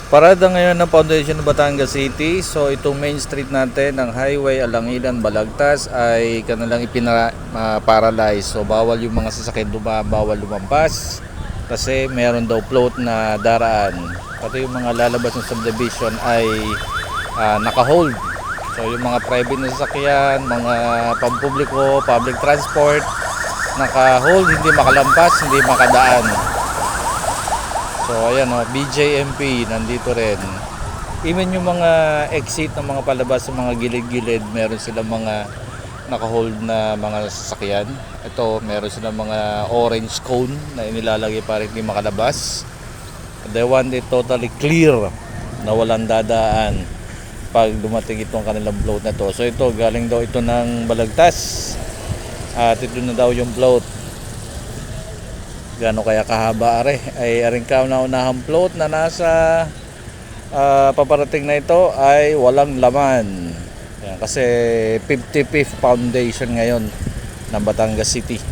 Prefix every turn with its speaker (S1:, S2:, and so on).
S1: Parada ngayon ng Foundation ng Batangas City. So itong main street natin ng Highway Alangilan Balagtas ay kanilang ipina-paralyze. So bawal yung mga sasakyan bawal lumampas kasi meron daw float na daraan. Pati yung mga lalabas ng subdivision ay naka-hold. So yung mga private na sasakyan, mga pampubliko, public transport, naka-hold, hindi makalampas, hindi makadaan. So ayan o, BJMP nandito rin. Even yung mga exit ng mga palabas sa mga gilid-gilid, meron silang mga naka-hold na mga sasakyan. Ito, meron silang mga orange cone na inilalagay para hindi makalabas. They want it totally clear na walang dadaan pag dumating itong kanilang float na to. So ito, galing daw ito ng Balagtas. At ito na daw yung float. Gano kaya kahaba ay aring kauna-unahang float na nasa paparating na ito ay walang laman. Yan, kasi 55th foundation ngayon ng Batangas City.